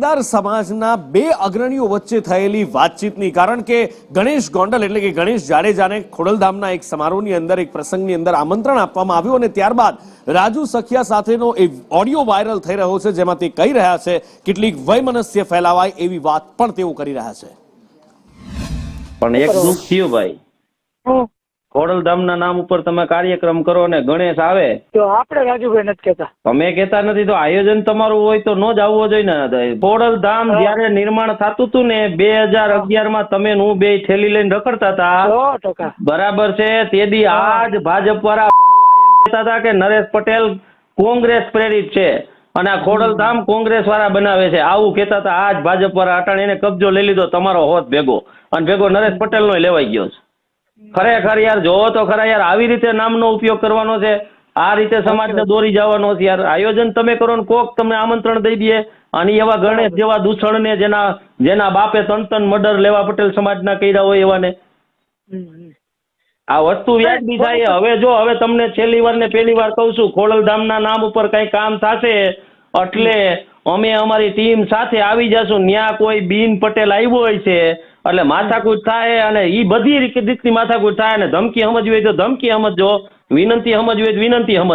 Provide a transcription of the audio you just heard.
પાટીદાર સમાજના બે અગ્રણીઓ વચ્ચે થયેલી વાતચીતની, કારણ કે ગણેશ ગોંડલ એટલે કે ગણેશ જાડેજાને ખોડલધામના એક સમારોહની અંદર, એક પ્રસંગની અંદર આમંત્રણ આપવામાં આવ્યું અને ત્યારબાદ રાજુ સખિયા સાથેનો એ ઓડિયો વાયરલ થઈ રહ્યો છે, જેમાં તે કહી રહ્યા છે કેટલીક વયમનસ્ય ફેલાવાય એવી વાત પણ તેઓ કરી રહ્યા છે. પણ એક દુઃખ થયું ભાઈ, ખોડલધામના નામ ઉપર તમે કાર્યક્રમ કરો ને ગણેશ આવે તો આપણે રાજુભાઈ નથી કહેતા, અમે કહેતા નથી તો આયોજન તમારું હોય તો ન જ આવવો જોઈએ ને. ખોડલધામ જયારે નિર્માણ થતું હતું ને 2011 તમે હું બે થેલી લઈને રખડતા હતા, 100%. બરાબર છે. તેથી આજ ભાજપ વાળા કહેતા હતા કે નરેશ પટેલ કોંગ્રેસ પ્રેરિત છે અને આ ખોડલધામ કોંગ્રેસ વાળા બનાવે છે, આવું કહેતા હતા. આજ ભાજપ વાળા અટાણે એને કબજો લઈ લીધો તમારો હોત ભેગો, અને ભેગો નરેશ પટેલ નો લેવાઈ ગયો છે. ખરેખર યાર જોવો તો ખરા યાર, આવી રીતે નામનો ઉપયોગ કરવાનો છે, આ રીતે સમાજને દોરી જવાનો છે યાર. આયોજન તમે કરો ને કોક તમને આમંત્રણ દઈ દે, અને એવા ગણેશ જેવા દૂષણને જેના બાપે તન મર્ડર લેવા પટેલ સમાજના કર્યા હોય એવાને આ વસ્તુ વ્યાજબી થાય. હવે તમને છેલ્લી વાર ને પહેલી વાર કહું છું, ખોડલધામના નામ ઉપર કઈ કામ થશે એટલે અમે અમારી ટીમ સાથે આવી જશું. ન્યા કોઈ બીન પટેલ આવ્યો હોય છે એટલે માથાકૂટ થાય, અને એ બધી રીતની માથાકૂટ થાય. અને ધમકી સમજવી હોય તો ધમકી સમજજો, વિનંતી સમજવી હોય તો વિનંતી સમજ.